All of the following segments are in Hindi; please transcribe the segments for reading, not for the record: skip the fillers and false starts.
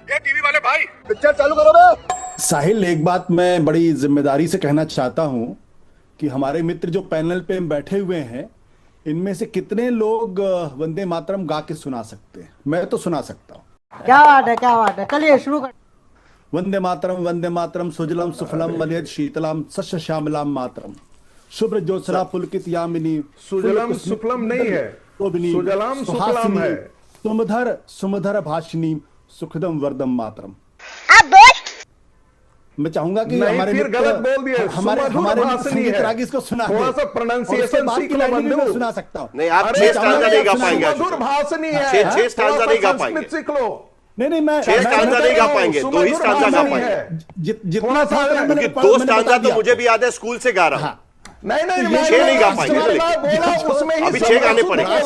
ये टीवी वाले भाई पिक्चर चालू करो बे। साहिल, एक बात मैं बड़ी जिम्मेदारी से कहना चाहता हूं कि हमारे मित्र जो पैनल पे बैठे हुए हैं, इनमें से कितने लोग वंदे मातरम गा के सुना सकते हैं? मैं तो सुना सकता हूं। क्या बात है, क्या बात है। चलिए शुरू कर। वंदे मातरम सुजलम सुफलम मलयज शीतलम सस्य श्यामलाम मातरम शुभ्र ज्योत्सना पुलकित यामिनी। सुजलम सुफलम नहीं है, सुजलाम सुफलम है। सुमधर सुमधर भाषिनी सुखदम वर्दम मातरम। मैं चाहूंगा कि हमारे फिर गलत बोल दिया। हमारे संगीत रागी इसको सुना दे। थोड़ा सा प्रोनाउंसिएशन सीख लो बंधु। सुना सकता हूँ। नहीं, आप 6 स्टांजा नहीं गा पाएंगे। मधुर भाषणी है, 6 स्टांजा नहीं गा पाएंगे। सीख लो। नहीं, मैं 6 स्टांजा नहीं गा पाएंगे, 2 ही स्टांजा गा पाएंगे। जितना था क्योंकि 2 स्टांजा तो मुझे भी याद है, स्कूल से गा रहा हूँ। नहीं 6 नहीं गा पाएंगे। उसमें ही अभी 6 गाने पड़ेंगे।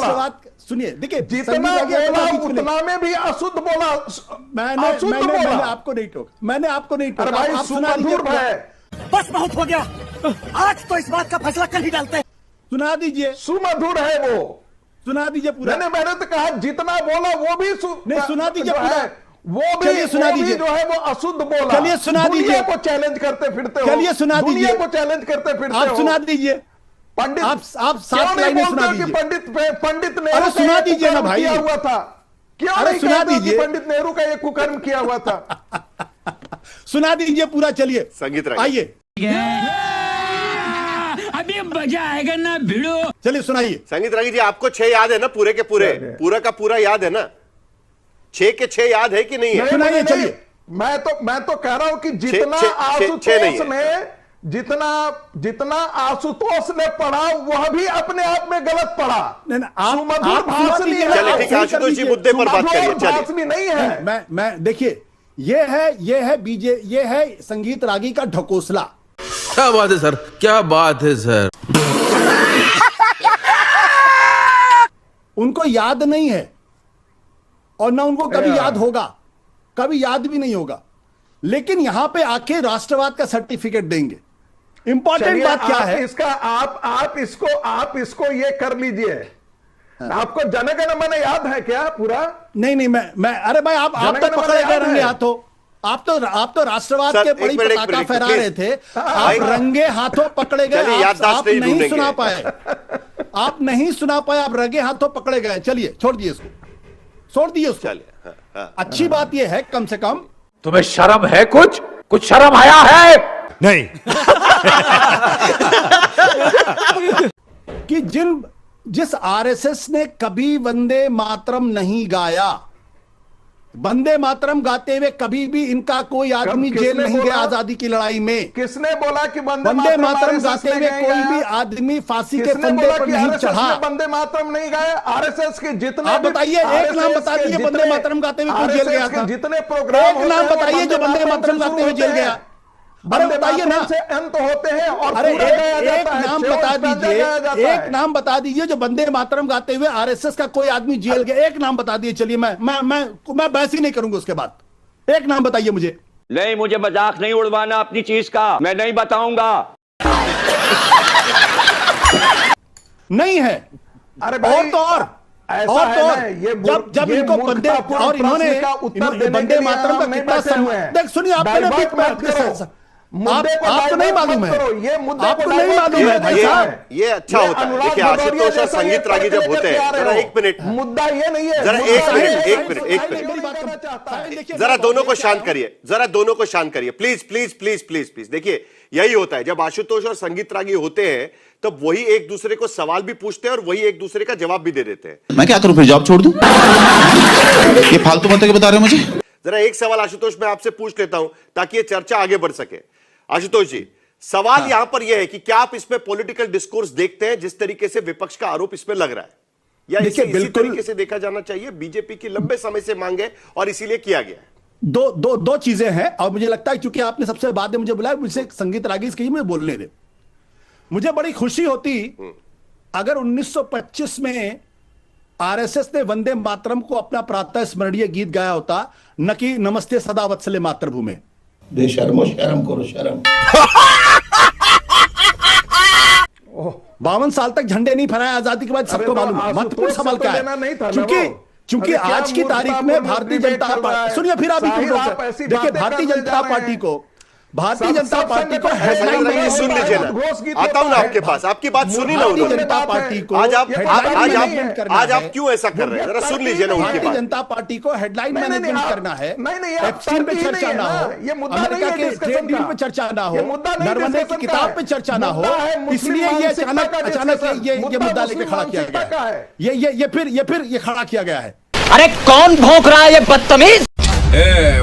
सुनिए, देखिए, जितना बोला उतना में भी अशुद्ध बोला। मैंने आपको नहीं टोका, मैंने आपको नहीं टोका। भाई सुमधुर है। बस बहुत हो गया, आज तो इस बात का फैसला कल ही डालते हैं। सुना दीजिए। सुमधुर है वो, सुना दीजिए पूरा। मैंने तो कहा जितना बोला वो भी नहीं, सुना दीजिए पूरा। वो भी सुना दीजिए जो है वो अशुद्ध बोला। चलिए सुना दीजिए। दुनिया को चैलेंज करते फिरते हो। चलिए सुना दीजिए। दुनिया को चैलेंज करते फिरते हो। आप सुना दीजिए। पंडित, आप 7 लाइनें सुना दीजिए। पंडित नेहरू अरे सुना दीजिए ना भाई। किया हुआ था। क्यों अरे नहीं सुना कहते हो कि दीजिए। पंडित नेहरू का एक कुकर्म किया हुआ था? सुना दीजिए पूरा। चलिए संगीत रागी आइए, अभी मजा आएगा ना भिड़ो। चलिए सुनाइए। संगीत रागी जी, आपको 6 याद है ना? पूरे के पूरे, पूरा का पूरा याद है ना? 6 के 6 याद है कि नहीं है? सुनाइए, चलिए। मैं तो कह रहा हूं कि जितना जितना आशुतोष ने पढ़ा वह भी अपने आप में गलत पढ़ा। सुमधुर भाषणी है। चलिए ठीक है, आशुतोष जी मुद्दे पर बात करिए। भाषणी नहीं है। मैं देखिए, ये है ये है संगीत रागी का ढकोसला। क्या बात है सर, क्या बात है सर। उनको याद नहीं है और ना उनको कभी याद होगा, कभी याद भी नहीं होगा, लेकिन यहां पे आके राष्ट्रवाद का सर्टिफिकेट देंगे। इंपॉर्टेंट बात क्या है इसका? आप इसको ये कर लीजिए। आपको जनगण मन याद है क्या पूरा? नहीं, मैं अरे भाई, आप तो पकड़े गए रंगे हाथों। आप तो राष्ट्रवाद के बड़ी पताका फहरा रहे थे। आप रंगे हाथों पकड़े गए। आप नहीं सुना पाए, आप नहीं सुना पाए, आप रंगे हाथों पकड़े गए। चलिए छोड़ दिए इसको, छोड़ दिए उसको। अच्छी बात यह है, कम से कम तुम्हें शर्म है? कुछ शर्म आया है? नहीं कि जिस आरएसएस ने कभी वंदे मातरम नहीं गाया, वंदे मातरम गाते हुए कभी भी इनका कोई आदमी जेल नहीं गया आजादी की लड़ाई में। किसने बोला कि वंदे मातरम गाते हुए कोई भी आदमी फांसी के फंदे पर नहीं चढ़ा? वंदे मातरम नहीं गाया। आरएसएस के जितने, आप बताइए, एक नाम बता दीजिए वंदे मातरम गाते हुए कोई जेल गया था? जितने प्रोग्राम, एक नाम बताइए जो वंदे मातरम गाते हुए जेल गया। अरे बताइए ना। से अंत होते हैं और अरे एक नाम बता दीजिए, एक नाम बता दीजिए जो वंदे मातरम गाते हुए आरएसएस का कोई आदमी जेल गया। एक नाम बता दीजिए। चलिए, मैं बहस ही नहीं करूंगा उसके बाद। एक नाम बताइए मुझे। नहीं, मुझे मजाक नहीं उड़वाना अपनी चीज का, मैं नहीं बताऊंगा। नहीं है। अरे भाई, और जब इनको वंदे, और इन्होंने वंदे मातरम का कितना सम्मान। देख सुनिए, आपको नहीं मालूम है, ये मुद्दे आपको नहीं मालूम है भाई साहब। ये अच्छा होता है। देखिए, आशुतोष और संगीत रागी जब होते हैं, जरा 1 मिनट, मुद्दा ये नहीं है। जरा 1 मिनट, जरा दोनों को शांत करिए, जरा दोनों को शांत करिए, please please please please please. देखिए, यही होता है जब आशुतोष और संगीत रागी होते हैं, तब वही एक दूसरे को सवाल भी पूछते हैं और वही एक दूसरे का जवाब भी दे देते हैं। मैं क्या करूं फिर, जॉब छोड़ दूं? ये फालतू बातें क्यों बता रहे हो मुझे? जरा एक सवाल आशुतोष मैं आपसे पूछ लेता हूं ताकि ये चर्चा आगे बढ़ सके। आशुतोष जी, सवाल यहां पर यह है कि क्या आप इसमें पॉलिटिकल डिस्कोर्स देखते हैं जिस तरीके से विपक्ष का आरोप इसमें लग रहा है, या इसी तरीके से देखा जाना चाहिए? बीजेपी की लंबे समय से मांग है और इसीलिए किया गया है। दो चीजें हैं, और मुझे लगता है क्योंकि आपने सबसे बाद में मुझे बुलाया, मुझे संगीत रागी की मुझे बोलने दे। मुझे बड़ी खुशी होती अगर 1925 में आरएसएस ने वंदे मातरम को अपना प्रातः स्मरणीय गीत गाया होता, न कि नमस्ते सदा वत्सले मातृभूमि। बेशर्मो, शर्म करो, शर्म। 52 साल तक झंडे नहीं फहराए आजादी के बाद, सबको मालूम है। महत्वपूर्ण सवाल क्या है? चूंकि आज की तारीख में भारतीय जनता पार्टी, सुनिए फिर आप देखिए, भारतीय जनता पार्टी को हेडलाइन में सुन लीजिए ना, आता हूं ना आपके पास, आपकी बात सुनी ना भारतीय उन्होंने। जनता पार्टी को आज आप क्यों ऐसा कर रहे हैं, जरा सुन लीजिए ना उनकी भारतीय बात। जनता पार्टी को हेडलाइन मैनेजमेंट करना है, नहीं, एप्स्टीन पे चर्चा ना हो, अमेरिका के ट्रेड डील पे चर्चा ना हो, नरवणे की किताब पे चर्चा ना हो, इसलिए ये अचानक ये मुद्दा लेके खड़ा किया गया है। ये फिर खड़ा किया गया है। अरे कौन भौंक रहा है ये बदतमीज?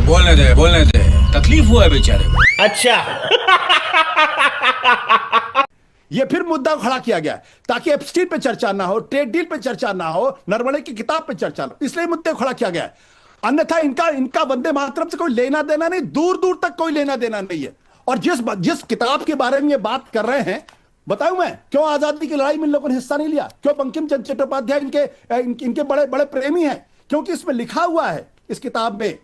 बोलने दे, तकलीफ हुआ है बेचारे को। अच्छा ये फिर मुद्दा खड़ा किया गया ताकि एप्स्टीन पे चर्चा ना हो, ट्रेड डील पे चर्चा ना हो, नरवणे की किताब पे चर्चा ना हो, इसलिए मुद्दे खड़ा किया गया है। अन्यथा इनका वंदे मातरम से कोई लेना देना नहीं, दूर दूर तक कोई लेना देना नहीं है। और जिस किताब के बारे में ये बात कर रहे हैं, बताऊं मैं क्यों आजादी की लड़ाई में इन लोगों ने हिस्सा नहीं लिया, क्यों बंकिम चंद्र चट्टोपाध्याय इनके बड़े बड़े प्रेमी हैं, क्योंकि इसमें लिखा हुआ है, इस किताब में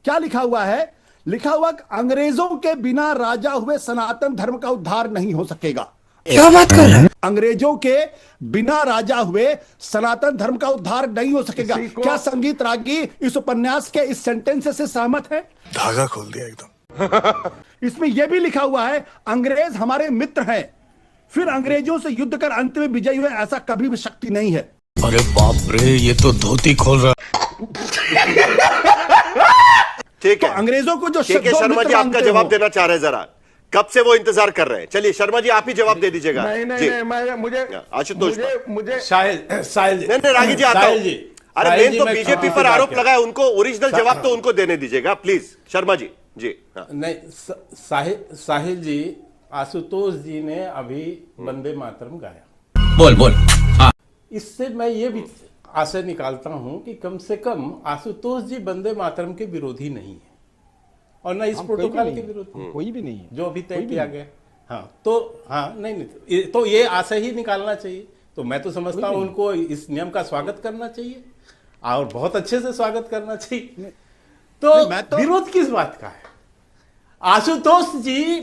क्या लिखा हुआ है, लिखा हुआ अंग्रेजों के बिना राजा हुए सनातन धर्म का उद्धार नहीं हो सकेगा। क्या बात कर रहे हैं? अंग्रेजों के बिना राजा हुए सनातन धर्म का उद्धार नहीं हो सकेगा। क्या संगीत रागी इस उपन्यास के इस सेंटेंस से सहमत है? धागा खोल दिया एकदम। इसमें यह भी लिखा हुआ है, अंग्रेज हमारे मित्र हैं, फिर अंग्रेजों से युद्ध कर अंत में विजयी हुए ऐसा कभी भी शक्ति नहीं है। अरे बाप रे, ये तो धोती खोल रहा। ठीक है, तो अंग्रेजों को जो ठीक है, शर्मा जी आपका जवाब देना चाह रहे हैं, जरा कब से वो इंतजार कर रहे हैं। चलिए शर्मा जी आप ही जवाब दे दीजिएगा। आशुतोष साहिल नहीं, रागी जी आता हूं। अरे मेन तो बीजेपी पर आरोप लगा है, उनको ओरिजिनल जवाब तो उनको देने दीजिएगा प्लीज। शर्मा जी जी। नहीं, साहिल जी, आशुतोष जी ने अभी वंदे मातरम गाया। बोल। हाँ, इससे मैं ये भी आशय निकालता हूं कि कम से कम आशुतोष जी वंदे मातरम के विरोधी नहीं है और ना इस प्रोटोकॉल के विरोधी, कोई भी नहीं है जो अभी तय किया गया। हाँ, तो हाँ नहीं तो ये आशय ही निकालना चाहिए। तो मैं तो समझता हूं उनको इस नियम का स्वागत करना चाहिए और बहुत अच्छे से स्वागत करना चाहिए। तो विरोध किस बात का है? आशुतोष जी,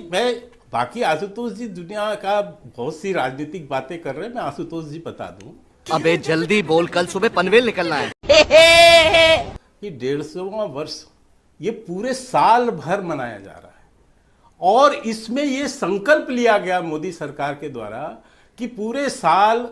बाकी आशुतोष जी दुनिया का बहुत सी राजनीतिक बातें कर रहे हैं, मैं आशुतोष जी बता दूं। अबे जल्दी बोल, कल सुबह पनवेल निकलना है। कि 150वां वर्ष ये पूरे साल भर मनाया जा रहा है और इसमें ये संकल्प लिया गया मोदी सरकार के द्वारा कि पूरे साल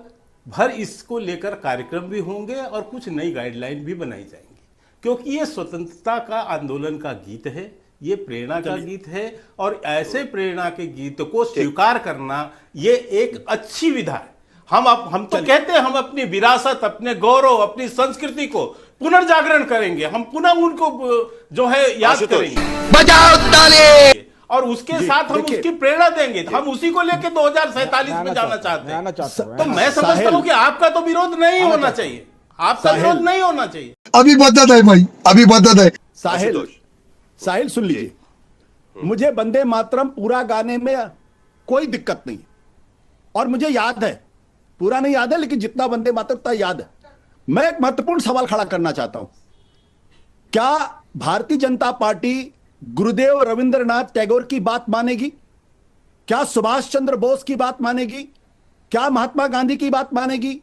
भर इसको लेकर कार्यक्रम भी होंगे और कुछ नई गाइडलाइन भी बनाई जाएंगी, क्योंकि ये स्वतंत्रता का आंदोलन का गीत है, ये प्रेरणा का गीत है और ऐसे प्रेरणा के गीत को स्वीकार करना ये एक अच्छी विधा है। हम तो कहते हैं हम अपनी विरासत, अपने गौरव, अपनी संस्कृति को पुनर्जागरण करेंगे, हम पुनः उनको जो है याद करेंगे, बजाओ ताली, और उसके साथ हम उसकी प्रेरणा देंगे। हम उसी को लेकर 2047 में जाना चाहते हैं। तो मैं समझता हूं कि आपका तो विरोध नहीं होना चाहिए, आपका विरोध नहीं होना चाहिए। अभी बदत है भाई, अभी बदत है। साहिल सुन लीजिए, मुझे वंदे मातरम पूरा गाने में कोई दिक्कत नहीं और मुझे याद है, पूरा नहीं याद है लेकिन जितना वंदे मातरम था याद है। मैं एक महत्वपूर्ण सवाल खड़ा करना चाहता हूं, क्या भारतीय जनता पार्टी गुरुदेव रविंद्रनाथ टैगोर की बात मानेगी? क्या सुभाष चंद्र बोस की बात मानेगी? क्या महात्मा गांधी की बात मानेगी?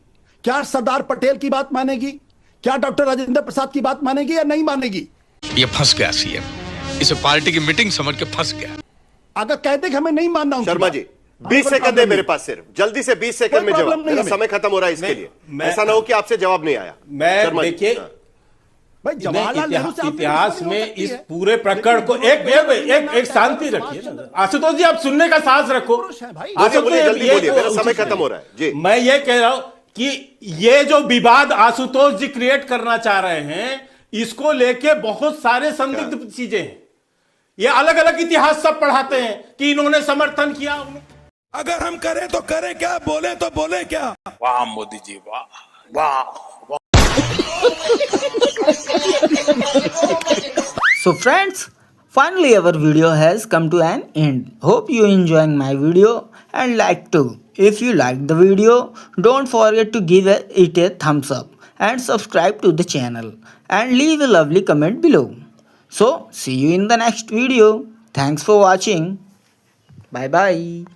क्या सरदार पटेल की बात मानेगी? क्या डॉक्टर राजेंद्र प्रसाद की बात मानेगी या नहीं मानेगी? ये फंस गया सीएम, इसे पार्टी की मीटिंग समझ के फंस गया। अगर कहते कि हमें नहीं मानना, शर्मा जी 20 सेकंड है मेरे पास, सिर्फ जल्दी से 20 सेकंड में जवाब, मेरा समय खत्म हो रहा है इसके लिए, ऐसा ना हो कि आपसे जवाब नहीं आया। मैं देखिए भाई, जवाहरलाल नेहरू से इतिहास में इस पूरे प्रकरण को एक शांति रखिए। आशुतोष जी आप सुनने का साहस रखो। मेरा समय खत्म हो रहा है जी। मैं ये कह रहा हूं कि ये जो विवाद आशुतोष जी क्रिएट करना चाह रहे हैं, इसको लेके बहुत सारे संदिग्ध चीजें हैं। ये अलग अलग इतिहास सब पढ़ाते हैं कि इन्होंने समर्थन किया। अगर हम करें तो करें क्या, बोले तो बोले क्या। वाह मोदी जी, वाह वाह। So friends, finally our video has come to an end. Hope you enjoying my video and like too. If you like the video, don't forget to give it a thumbs up and subscribe to the channel and leave a lovely comment below. So see you in the next video. Thanks for watching. Bye bye.